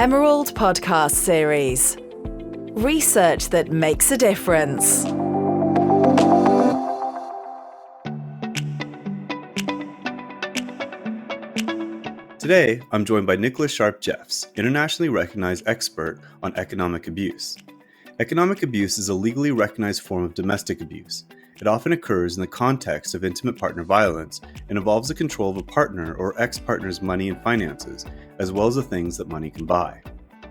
Emerald podcast series. Research that makes a difference. Today, I'm joined by Nicola Sharp-Jeffs, internationally recognized expert on economic abuse. Economic abuse is a legally recognized form of domestic abuse. It often occurs in the context of intimate partner violence and involves the control of a partner or ex-partner's money and finances, as well as the things that money can buy.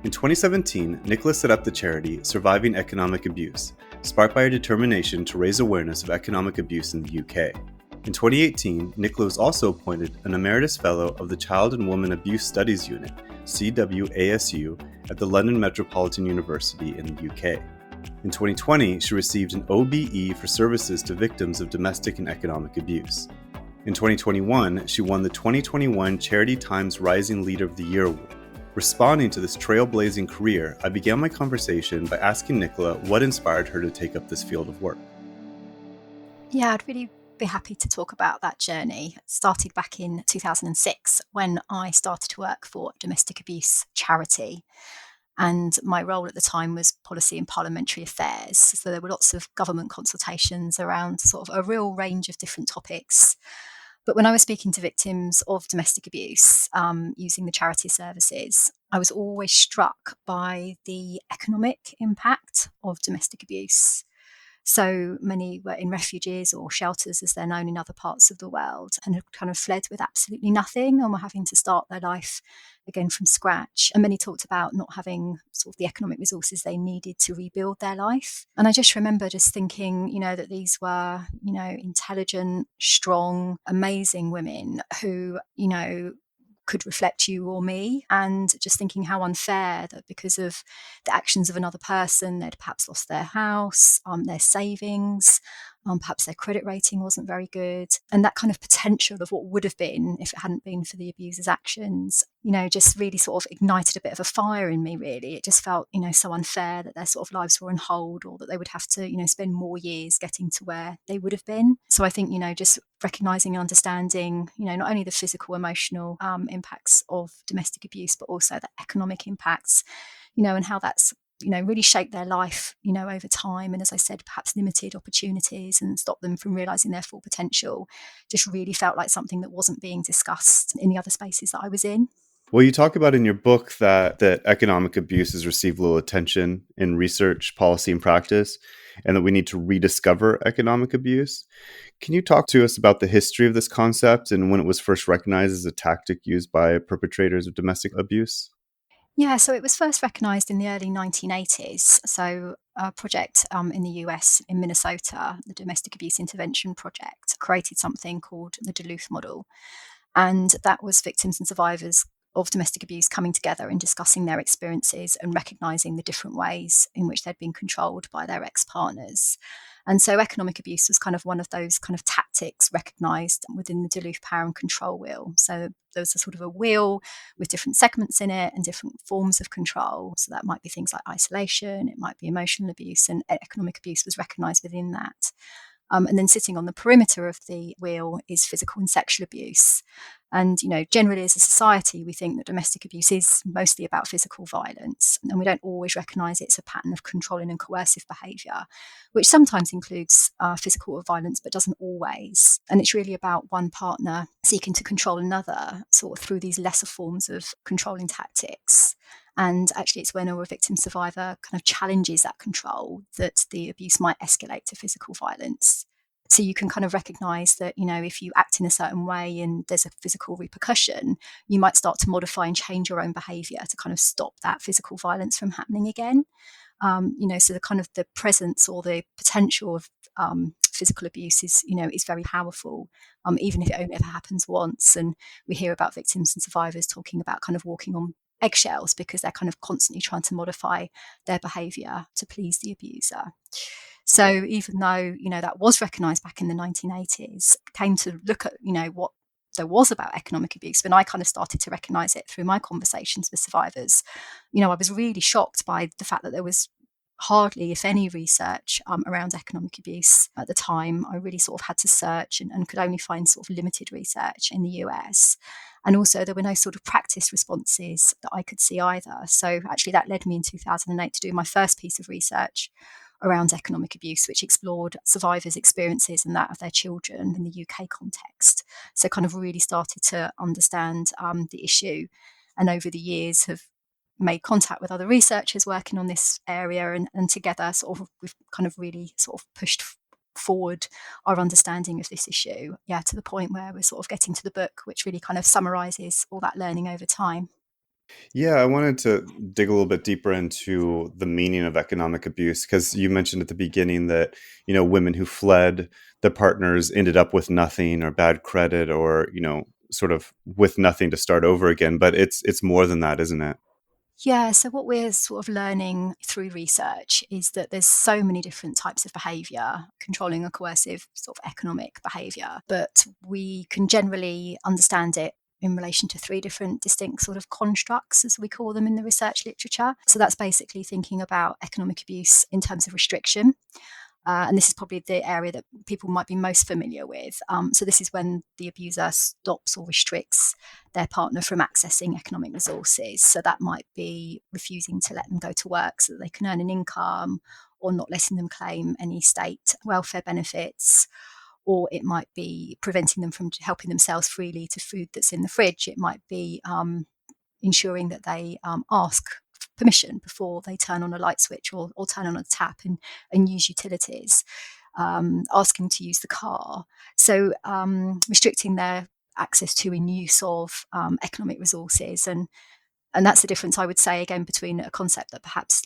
In 2017, Nicola set up the charity Surviving Economic Abuse, sparked by her determination to raise awareness of economic abuse in the UK. In 2018, Nicola was also appointed an Emeritus Fellow of the Child and Women Abuse Studies Unit, CWASU, at the London Metropolitan University in the UK. In 2020, she received an OBE for services to victims of domestic and economic abuse. In 2021, she won the 2021 Charity Times Rising Leader of the Year Award. Responding to this trailblazing career, I began my conversation by asking Nicola what inspired her to take up this field of work. Yeah, I'd really be happy to talk about that journey. It started back in 2006 when I started to work for a domestic abuse charity. And my role at the time was policy and parliamentary affairs. So there were lots of government consultations around sort of a real range of different topics. But when I was speaking to victims of domestic abuse using the charity services, I was always struck by the economic impact of domestic abuse. So many were in refuges or shelters, as they're known in other parts of the world, and had kind of fled with absolutely nothing and were having to start their life again from scratch. And many talked about not having sort of the economic resources they needed to rebuild their life. And I just remember just thinking, that these were, intelligent, strong, amazing women who, could reflect you or me, and just thinking how unfair that because of the actions of another person, they'd perhaps lost their house, their savings, perhaps their credit rating wasn't very good. And that kind of potential of what would have been if it hadn't been for the abuser's actions, just really sort of ignited a bit of a fire in me, really. It just felt, so unfair that their sort of lives were on hold, or that they would have to, spend more years getting to where they would have been. So I think, just recognising and understanding, not only the physical, emotional impacts of domestic abuse, but also the economic impacts, and how that's really shaped their life, over time. And as I said, perhaps limited opportunities and stopped them from realising their full potential, just really felt like something that wasn't being discussed in the other spaces that I was in. Well, you talk about in your book that economic abuse has received little attention in research, policy, and practice, and that we need to rediscover economic abuse. Can you talk to us about the history of this concept and when it was first recognized as a tactic used by perpetrators of domestic abuse? Yeah, so it was first recognised in the early 1980s. So a project in the US, in Minnesota, the Domestic Abuse Intervention Project, created something called the Duluth model. And that was victims and survivors of domestic abuse coming together and discussing their experiences and recognising the different ways in which they'd been controlled by their ex-partners. And so economic abuse was kind of one of those kind of tactics recognised within the Duluth Power and Control Wheel. So there was a sort of a wheel with different segments in it and different forms of control. So that might be things like isolation, it might be emotional abuse, and economic abuse was recognised within that. And then sitting on the perimeter of the wheel is physical and sexual abuse. And, generally as a society, we think that domestic abuse is mostly about physical violence. And we don't always recognise it's a pattern of controlling and coercive behaviour, which sometimes includes physical violence, but doesn't always. And it's really about one partner seeking to control another sort of through these lesser forms of controlling tactics. And actually, it's when a victim survivor kind of challenges that control that the abuse might escalate to physical violence. So you can kind of recognise that, if you act in a certain way and there's a physical repercussion, you might start to modify and change your own behaviour to kind of stop that physical violence from happening again. So the kind of the presence or the potential of physical abuse is very powerful, even if it only ever happens once. And we hear about victims and survivors talking about kind of walking on eggshells because they're kind of constantly trying to modify their behaviour to please the abuser. So even though, that was recognised back in the 1980s, came to look at, what there was about economic abuse, when I kind of started to recognise it through my conversations with survivors, I was really shocked by the fact that there was hardly, if any, research around economic abuse at the time. I really sort of had to search and could only find sort of limited research in the US. And also there were no sort of practice responses that I could see either. So actually that led me in 2008 to do my first piece of research around economic abuse, which explored survivors' experiences and that of their children in the UK context. So kind of really started to understand the issue, and over the years have made contact with other researchers working on this area, and together sort of we've kind of really sort of pushed forward our understanding of this issue, to the point where we're sort of getting to the book, which really kind of summarizes all that learning over time. Yeah, I wanted to dig a little bit deeper into the meaning of economic abuse because you mentioned at the beginning that, women who fled their partners ended up with nothing or bad credit or, sort of with nothing to start over again. But it's more than that, isn't it? Yeah, so what we're sort of learning through research is that there's so many different types of behaviour, controlling or coercive sort of economic behaviour, but we can generally understand it in relation to three different distinct sort of constructs, as we call them in the research literature. So that's basically thinking about economic abuse in terms of restriction. And this is probably the area that people might be most familiar with. So this is when the abuser stops or restricts their partner from accessing economic resources. So that might be refusing to let them go to work so that they can earn an income, or not letting them claim any state welfare benefits, or it might be preventing them from helping themselves freely to food that's in the fridge. It might be ensuring that they ask permission before they turn on a light switch or turn on a tap and use utilities, asking to use the car. So restricting their access to and use of economic resources. And that's the difference, I would say, again, between a concept that perhaps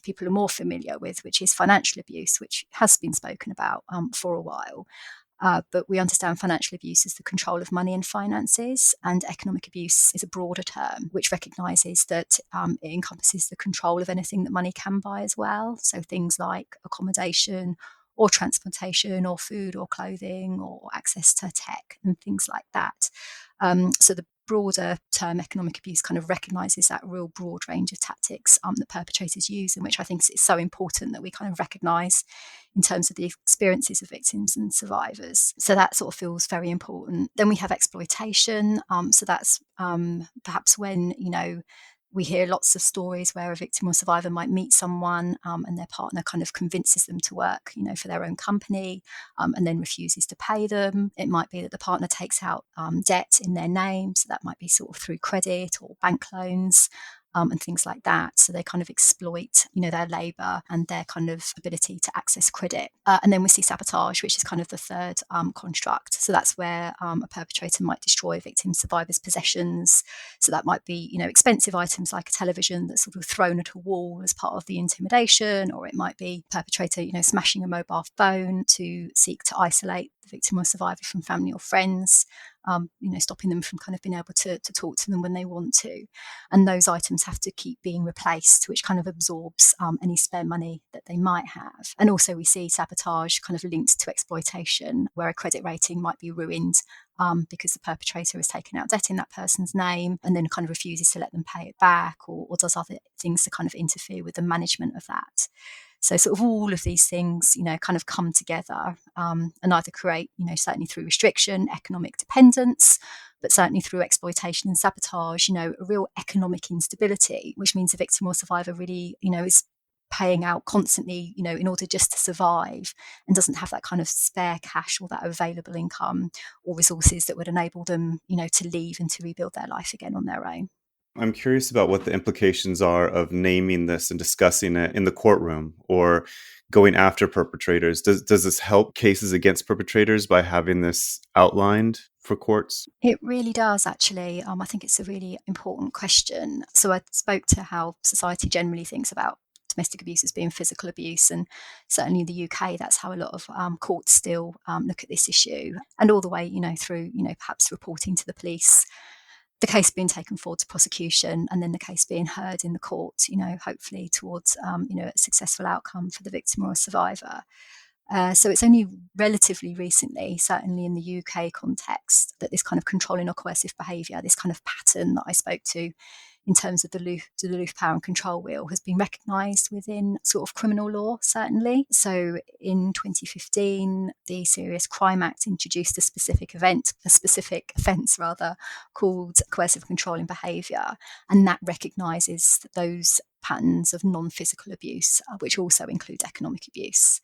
people are more familiar with, which is financial abuse, which has been spoken about for a while. But we understand financial abuse as the control of money and finances, and economic abuse is a broader term which recognises that it encompasses the control of anything that money can buy as well. So things like accommodation or transportation or food or clothing or access to tech and things like that. So the broader term economic abuse kind of recognises that real broad range of tactics that perpetrators use, and which I think is so important that we kind of recognise in terms of the experiences of victims and survivors. So that sort of feels very important. Then we have exploitation. So that's perhaps when, we hear lots of stories where a victim or survivor might meet someone and their partner kind of convinces them to work, for their own company, and then refuses to pay them. It might be that the partner takes out debt in their name. So that might be sort of through credit or bank loans. And things like that. So they kind of exploit, their labour and their kind of ability to access credit. And then we see sabotage, which is kind of the third construct. So that's where a perpetrator might destroy victim survivors' possessions. So that might be, expensive items like a television that's sort of thrown at a wall as part of the intimidation, or it might be perpetrator, smashing a mobile phone to seek to isolate the victim or survivor from family or friends. Stopping them from kind of being able to talk to them when they want to. And those items have to keep being replaced, which kind of absorbs any spare money that they might have. And also we see sabotage kind of linked to exploitation, where a credit rating might be ruined because the perpetrator has taken out debt in that person's name and then kind of refuses to let them pay it back, or does other things to kind of interfere with the management of that. So sort of all of these things, kind of come together and either create, certainly through restriction, economic dependence, but certainly through exploitation and sabotage, a real economic instability, which means the victim or survivor really, is paying out constantly, in order just to survive, and doesn't have that kind of spare cash or that available income or resources that would enable them, to leave and to rebuild their life again on their own. I'm curious about what the implications are of naming this and discussing it in the courtroom or going after perpetrators. Does this help cases against perpetrators by having this outlined for courts? It really does, actually. I think it's a really important question. So I spoke to how society generally thinks about domestic abuse as being physical abuse, and certainly in the UK, that's how a lot of courts still look at this issue, and all the way, through, perhaps reporting to the police, the case being taken forward to prosecution, and then the case being heard in the court, hopefully towards, a successful outcome for the victim or a survivor. So it's only relatively recently, certainly in the UK context, that this kind of controlling or coercive behaviour, this kind of pattern that I spoke to in terms of the Duluth power and control wheel, has been recognised within sort of criminal law, certainly. So in 2015, the Serious Crime Act introduced a specific offence called coercive controlling behaviour, and that recognises those patterns of non-physical abuse, which also include economic abuse.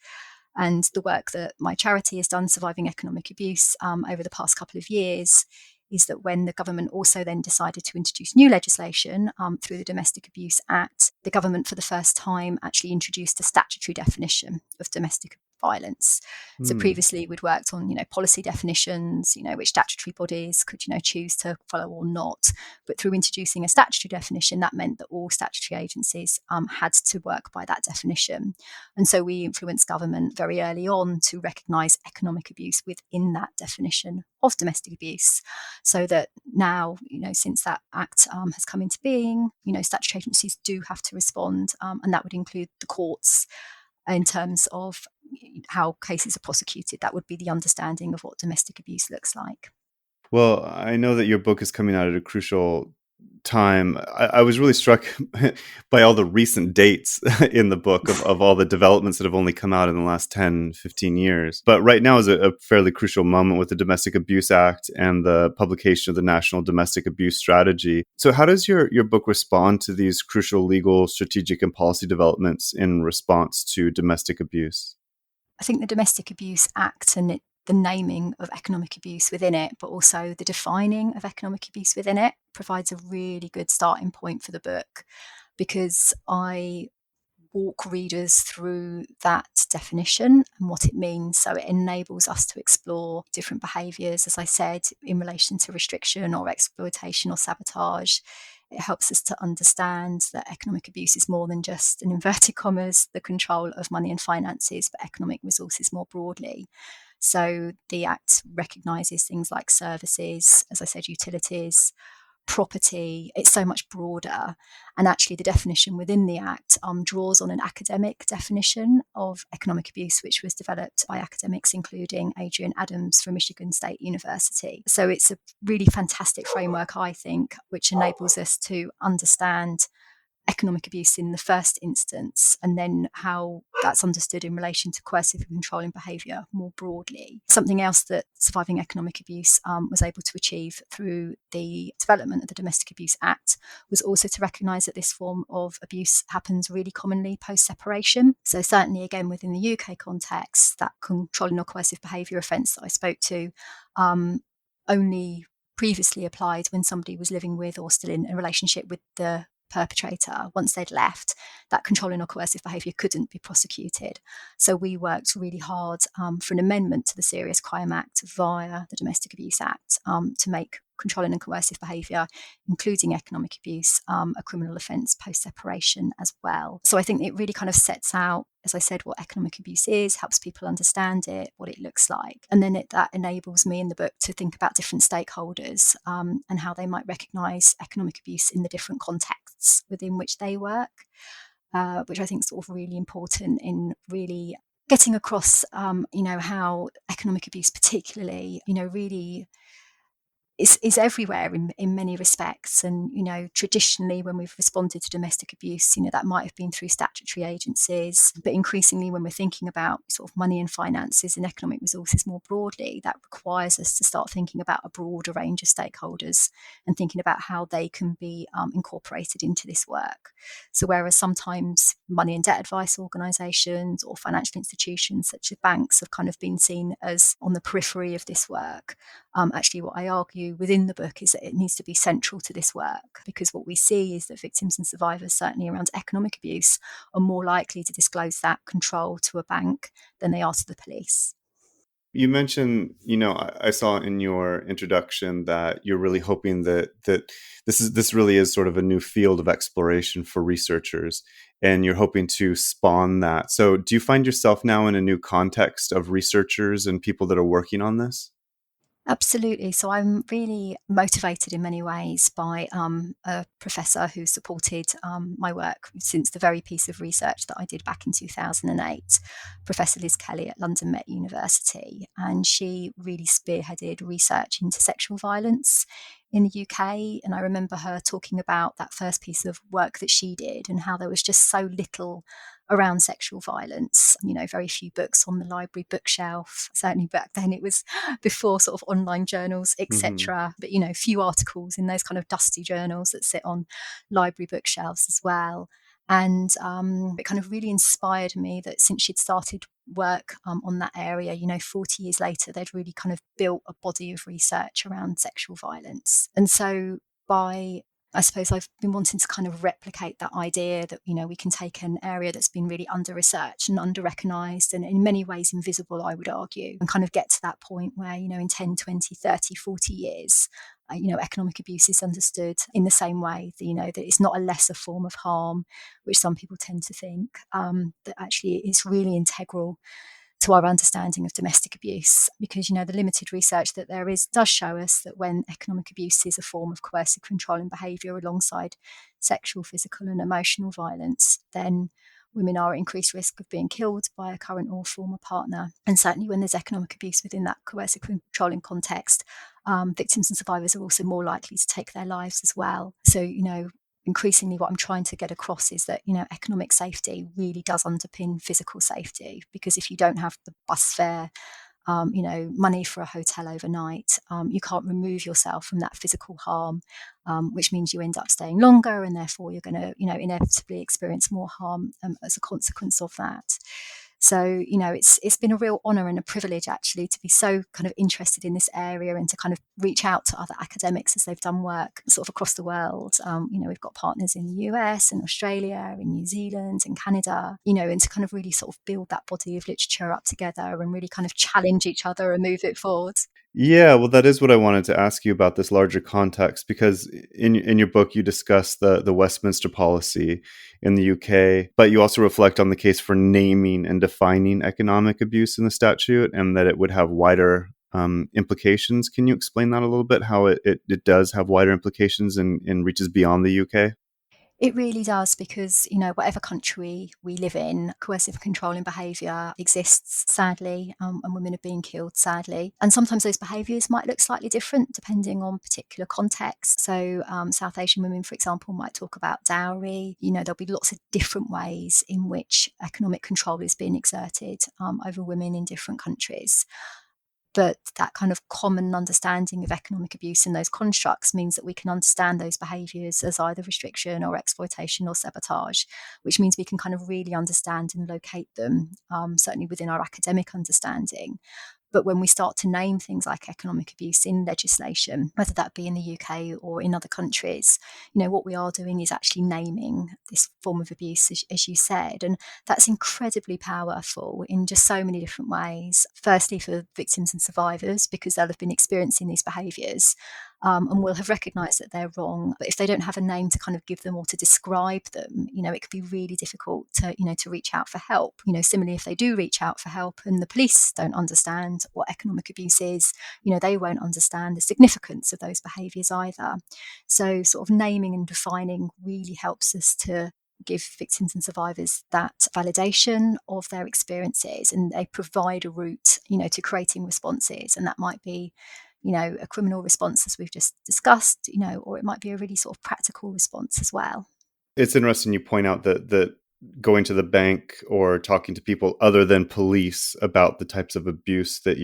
And the work that my charity has done, Surviving Economic Abuse, over the past couple of years, is that when the government also then decided to introduce new legislation through the Domestic Abuse Act, the government for the first time actually introduced a statutory definition of domestic violence. So previously we'd worked on, policy definitions, which statutory bodies could, choose to follow or not. But through introducing a statutory definition, that meant that all statutory agencies had to work by that definition. And so we influenced government very early on to recognise economic abuse within that definition of domestic abuse, so that now, since that act has come into being, statutory agencies do have to respond, and that would include the courts in terms of how cases are prosecuted. That would be the understanding of what domestic abuse looks like. Well, I know that your book is coming out at a crucial time. I was really struck by all the recent dates in the book of all the developments that have only come out in the last 10, 15 years. But right now is a fairly crucial moment with the Domestic Abuse Act and the publication of the National Domestic Abuse Strategy. So how does your book respond to these crucial legal, strategic, and policy developments in response to domestic abuse? I think the Domestic Abuse Act and the naming of economic abuse within it, but also the defining of economic abuse within it, provides a really good starting point for the book, because I walk readers through that definition and what it means. So it enables us to explore different behaviours, as I said, in relation to restriction or exploitation or sabotage. It helps us to understand that economic abuse is more than just, in inverted commas, the control of money and finances, but economic resources more broadly. So the Act recognises things like services, as I said, utilities, property. It's so much broader. And actually the definition within the Act draws on an academic definition of economic abuse, which was developed by academics including Adrian Adams from Michigan State University. So it's a really fantastic framework, I think, which enables us to understand economic abuse in the first instance, and then how that's understood in relation to coercive and controlling behaviour more broadly. Something else that Surviving Economic Abuse was able to achieve through the development of the Domestic Abuse Act was also to recognise that this form of abuse happens really commonly post-separation. So certainly, again, within the UK context, that controlling or coercive behaviour offence that I spoke to only previously applied when somebody was living with or still in a relationship with the perpetrator. Once they'd left, that controlling or coercive behaviour couldn't be prosecuted. So we worked really hard for an amendment to the Serious Crime Act via the Domestic Abuse Act to make controlling and coercive behaviour, including economic abuse, a criminal offence post-separation as well. So I think it really kind of sets out, as I said, what economic abuse is, helps people understand it, what it looks like. And then that enables me in the book to think about different stakeholders and how they might recognise economic abuse in the different contexts within which they work, which I think is sort of really important in really getting across, how economic abuse particularly, really is everywhere in many respects. And, traditionally when we've responded to domestic abuse, that might have been through statutory agencies. But increasingly when we're thinking about sort of money and finances and economic resources more broadly, that requires us to start thinking about a broader range of stakeholders and thinking about how they can be incorporated into this work. So whereas sometimes money and debt advice organisations or financial institutions such as banks have kind of been seen as on the periphery of this work, actually what I argue within the book is that it needs to be central to this work, because what we see is that victims and survivors, certainly around economic abuse, are more likely to disclose that control to a bank than they are to the police. You mentioned, I saw in your introduction that you're really hoping that this really is sort of a new field of exploration for researchers, and you're hoping to spawn that. So do you find yourself now in a new context of researchers and people that are working on this? Absolutely. So I'm really motivated in many ways by a professor who supported my work since the very piece of research that I did back in 2008, Professor Liz Kelly at London Met University. And she really spearheaded research into sexual violence in the UK. And I remember her talking about that first piece of work that she did and how there was just so little around sexual violence. Very few books on the library bookshelf. Certainly back then it was before sort of online journals, Hmm. etc. But few articles in those kind of dusty journals that sit on library bookshelves as well. And it kind of really inspired me that since she'd started work on that area, 40 years later, they'd really kind of built a body of research around sexual violence. And so I suppose I've been wanting to kind of replicate that idea that, we can take an area that's been really under-researched and under-recognised and in many ways invisible, I would argue, and kind of get to that point where, in 10, 20, 30, 40 years, economic abuse is understood in the same way that, that it's not a lesser form of harm, which some people tend to think, that actually it's really integral to our understanding of domestic abuse, because the limited research that there is does show us that when economic abuse is a form of coercive controlling behaviour alongside sexual, physical and emotional violence, then women are at increased risk of being killed by a current or former partner. And certainly when there's economic abuse within that coercive controlling context, victims and survivors are also more likely to take their lives as well. So, increasingly what I'm trying to get across is that, economic safety really does underpin physical safety, because if you don't have the bus fare, money for a hotel overnight, you can't remove yourself from that physical harm, which means you end up staying longer and therefore you're going to, inevitably experience more harm as a consequence of that. So, it's been a real honour and a privilege actually to be so kind of interested in this area and to kind of reach out to other academics as they've done work sort of across the world. We've got partners in the US and Australia, in New Zealand and Canada, and to kind of really sort of build that body of literature up together and really kind of challenge each other and move it forward. Yeah, well, that is what I wanted to ask you about, this larger context, because in your book you discuss the Westminster policy in the UK, but you also reflect on the case for naming and defining economic abuse in the statute, and that it would have wider implications. Can you explain that a little bit? How it does have wider implications and reaches beyond the UK? It really does, because, whatever country we live in, coercive controlling behaviour exists, sadly, and women are being killed, sadly. And sometimes those behaviours might look slightly different depending on particular context. So South Asian women, for example, might talk about dowry. There'll be lots of different ways in which economic control is being exerted over women in different countries. But that kind of common understanding of economic abuse in those constructs means that we can understand those behaviours as either restriction or exploitation or sabotage, which means we can kind of really understand and locate them, certainly within our academic understanding. But when we start to name things like economic abuse in legislation, whether that be in the UK or in other countries, what we are doing is actually naming this form of abuse, as you said. And that's incredibly powerful in just so many different ways. Firstly, for victims and survivors, because they'll have been experiencing these behaviours, and will have recognised that they're wrong. But if they don't have a name to kind of give them or to describe them, it could be really difficult to reach out for help. Similarly, if they do reach out for help and the police don't understand what economic abuse is, they won't understand the significance of those behaviours either. So sort of naming and defining really helps us to give victims and survivors that validation of their experiences, and they provide a route, to creating responses. And that might be, a criminal response, as we've just discussed, or it might be a really sort of practical response as well. It's interesting you point out that going to the bank or talking to people other than police about the types of abuse that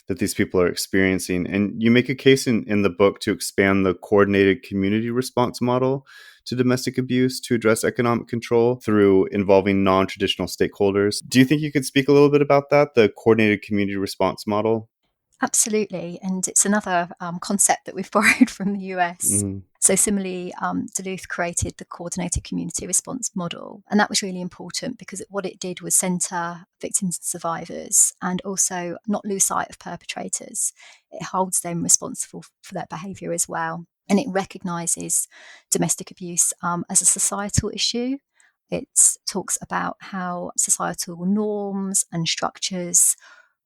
these people are experiencing. And you make a case in the book to expand the coordinated community response model to domestic abuse to address economic control through involving non-traditional stakeholders. Do you think you could speak a little bit about that, the coordinated community response model? Absolutely. And it's another concept that we've borrowed from the US. Mm. So similarly, Duluth created the coordinated community response model. And that was really important because what it did was centre victims and survivors and also not lose sight of perpetrators. It holds them responsible for their behaviour as well. And it recognises domestic abuse as a societal issue. It talks about how societal norms and structures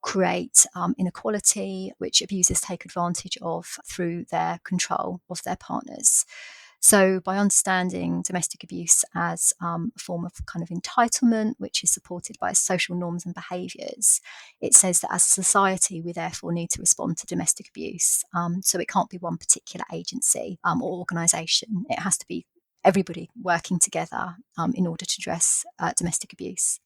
create inequality, which abusers take advantage of through their control of their partners. So by understanding domestic abuse as a form of kind of entitlement, which is supported by social norms and behaviours, it says that as a society, we therefore need to respond to domestic abuse. So it can't be one particular agency or organisation. It has to be everybody working together in order to address domestic abuse.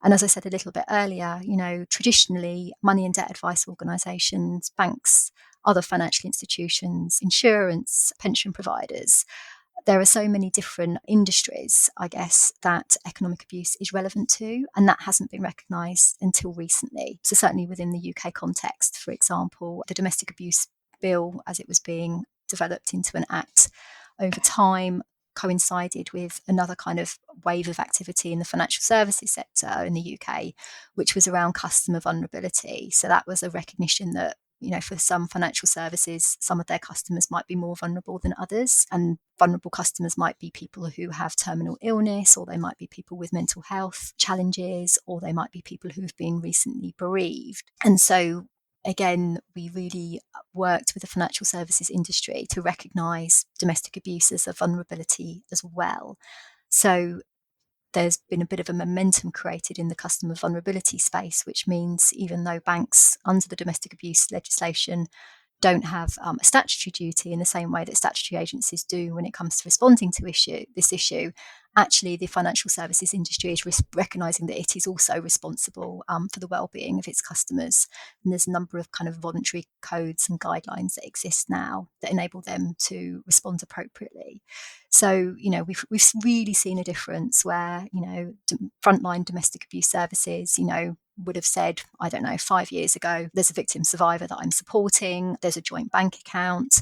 And as I said a little bit earlier, traditionally, money and debt advice organisations, banks, other financial institutions, insurance, pension providers, there are so many different industries, I guess, that economic abuse is relevant to, and that hasn't been recognised until recently. So certainly within the UK context, for example, the domestic abuse bill, as it was being developed into an act over time, coincided with another kind of wave of activity in the financial services sector in the UK, which was around customer vulnerability. So that was a recognition that, for some financial services, some of their customers might be more vulnerable than others. And vulnerable customers might be people who have terminal illness, or they might be people with mental health challenges, or they might be people who have been recently bereaved. And so again, we really worked with the financial services industry to recognise domestic abuse as a vulnerability as well. So there's been a bit of a momentum created in the customer vulnerability space, which means even though banks under the domestic abuse legislation don't have a statutory duty in the same way that statutory agencies do when it comes to responding to this issue, actually the financial services industry is recognising that it is also responsible for the well-being of its customers. And there's a number of kind of voluntary codes and guidelines that exist now that enable them to respond appropriately. So, we've really seen a difference where, frontline domestic abuse services, would have said, 5 years ago, there's a victim survivor that I'm supporting, there's a joint bank account,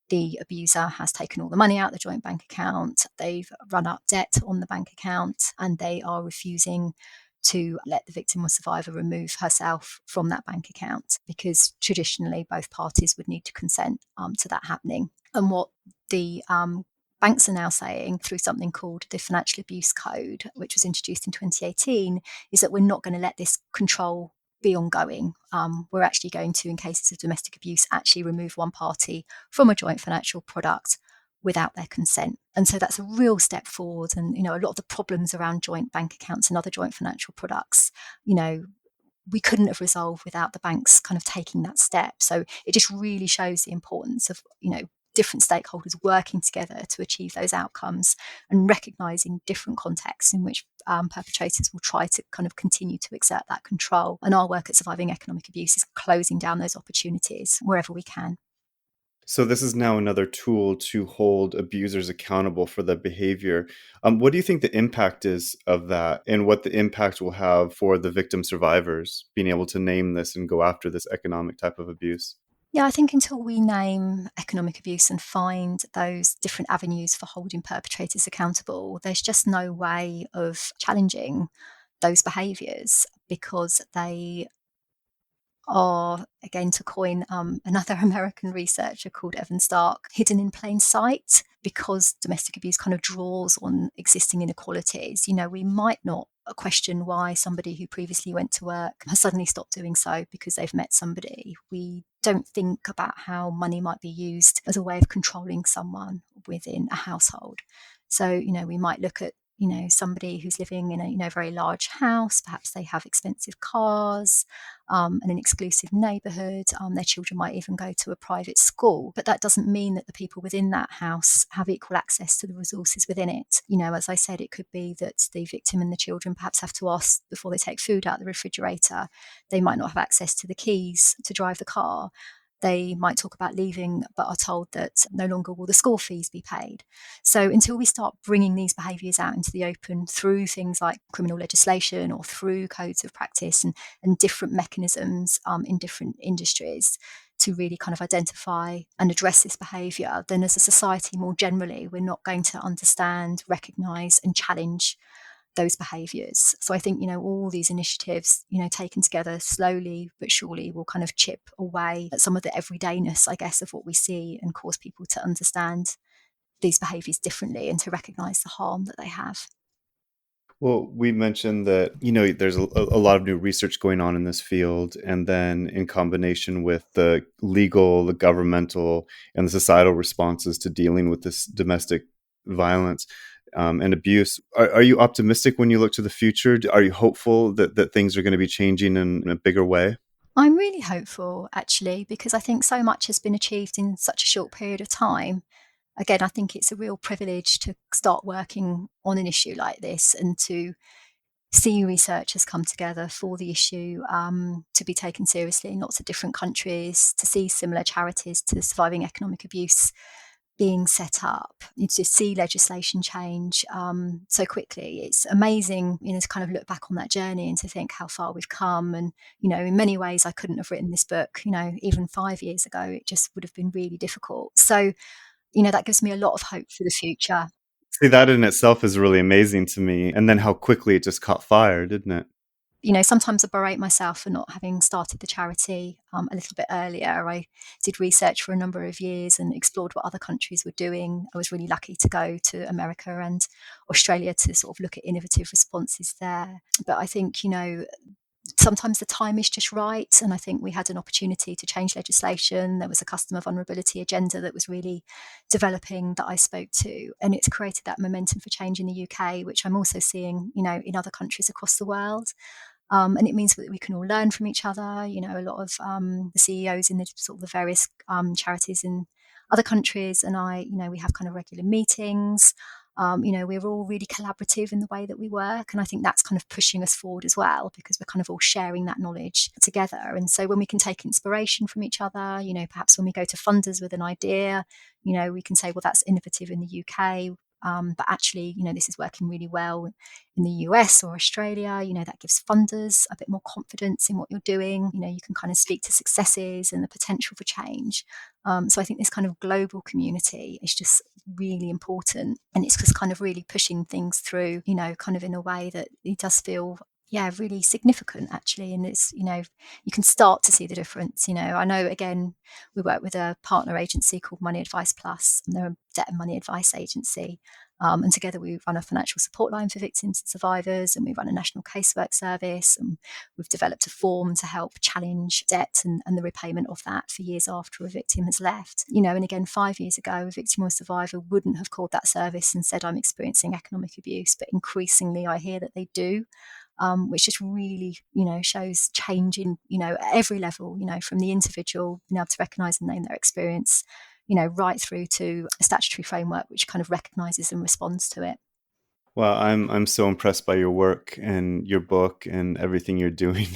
the abuser has taken all the money out of the joint bank account, they've run up debt on the bank account, and they are refusing to let the victim or survivor remove herself from that bank account, because traditionally both parties would need to consent to that happening. And what the banks are now saying through something called the Financial Abuse Code, which was introduced in 2018, is that we're not going to let this control be ongoing. We're actually going to, in cases of domestic abuse, actually remove one party from a joint financial product without their consent. And so that's a real step forward. And, a lot of the problems around joint bank accounts and other joint financial products, we couldn't have resolved without the banks kind of taking that step. So it just really shows the importance of, different stakeholders working together to achieve those outcomes, and recognising different contexts in which perpetrators will try to kind of continue to exert that control. And our work at Surviving Economic Abuse is closing down those opportunities wherever we can. So this is now another tool to hold abusers accountable for the behavior. What do you think the impact is of that, and what the impact will have for the victim survivors being able to name this and go after this economic type of abuse? Yeah, I think until we name economic abuse and find those different avenues for holding perpetrators accountable, there's just no way of challenging those behaviours, because they are, again, to coin another American researcher called Evan Stark, hidden in plain sight, because domestic abuse kind of draws on existing inequalities. We might not question why somebody who previously went to work has suddenly stopped doing so because they've met somebody. We don't think about how money might be used as a way of controlling someone within a household. So, we might look at somebody who's living in a very large house. Perhaps they have expensive cars and an exclusive neighbourhood. Their children might even go to a private school. But that doesn't mean that the people within that house have equal access to the resources within it. As I said, it could be that the victim and the children perhaps have to ask before they take food out of the refrigerator. They might not have access to the keys to drive the car. They might talk about leaving, but are told that no longer will the school fees be paid. So until we start bringing these behaviours out into the open through things like criminal legislation or through codes of practice and different mechanisms in different industries to really kind of identify and address this behaviour, then as a society more generally, we're not going to understand, recognise and challenge those behaviours. So I think, all these initiatives, taken together slowly but surely will kind of chip away at some of the everydayness, I guess, of what we see, and cause people to understand these behaviours differently and to recognise the harm that they have. Well, we mentioned that, there's a lot of new research going on in this field. And then in combination with the legal, the governmental, and the societal responses to dealing with this domestic violence and abuse, are you optimistic when you look to the future? Are you hopeful that things are going to be changing in a bigger way? I'm really hopeful, actually, because I think so much has been achieved in such a short period of time. Again, I think it's a real privilege to start working on an issue like this and to see researchers come together for the issue, to be taken seriously in lots of different countries, to see similar charities to surviving economic abuse being set up, to see legislation change so quickly. It's amazing, to kind of look back on that journey and to think how far we've come. And, in many ways, I couldn't have written this book, even 5 years ago. It just would have been really difficult. So, that gives me a lot of hope for the future. See, that in itself is really amazing to me. And then how quickly it just caught fire, didn't it? Sometimes I berate myself for not having started the charity a little bit earlier. I did research for a number of years and explored what other countries were doing. I was really lucky to go to America and Australia to sort of look at innovative responses there. But I think, sometimes the time is just right. And I think we had an opportunity to change legislation. There was a customer vulnerability agenda that was really developing that I spoke to. And it's created that momentum for change in the UK, which I'm also seeing, in other countries across the world. And it means that we can all learn from each other. A lot of the CEOs in the sort of the various charities in other countries and we have kind of regular meetings. We're all really collaborative in the way that we work. And I think that's kind of pushing us forward as well, because we're kind of all sharing that knowledge together. And so when we can take inspiration from each other, perhaps when we go to funders with an idea, we can say, well, that's innovative in the UK. But actually, this is working really well in the US or Australia. That gives funders a bit more confidence in what you're doing. You can kind of speak to successes and the potential for change. So I think this kind of global community is just really important. And it's just kind of really pushing things through, kind of in a way that it does feel really significant, actually. And it's, you can start to see the difference. I know, again, we work with a partner agency called Money Advice Plus, and they're a debt and money advice agency. And together we run a financial support line for victims and survivors, and we run a national casework service, and we've developed a form to help challenge debt and the repayment of that for years after a victim has left. And again, 5 years ago, a victim or survivor wouldn't have called that service and said, I'm experiencing economic abuse, but increasingly I hear that they do. Which just really, shows change in, at every level, from the individual being able to recognise and name their experience, right through to a statutory framework which kind of recognises and responds to it. Well, I'm so impressed by your work and your book and everything you're doing,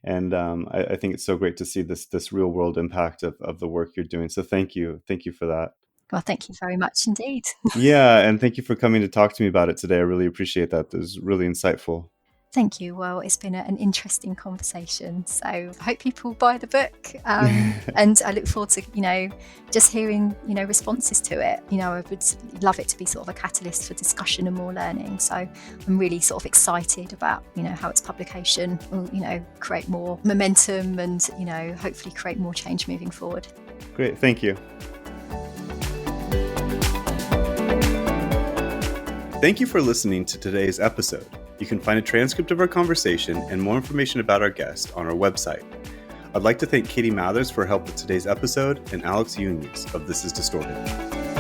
and I think it's so great to see this real world impact of the work you're doing. So thank you for that. Well, thank you very much indeed. Yeah, and thank you for coming to talk to me about it today. I really appreciate that. It was really insightful. Thank you. Well, it's been an interesting conversation. So I hope people buy the book. And I look forward to, just hearing, responses to it. I would love it to be sort of a catalyst for discussion and more learning. So I'm really sort of excited about, how its publication will, create more momentum and, hopefully create more change moving forward. Great. Thank you. Thank you for listening to today's episode. You can find a transcript of our conversation and more information about our guest on our website. I'd like to thank Katie Mathers for her help with today's episode and Alex Unions of This Is Distorted.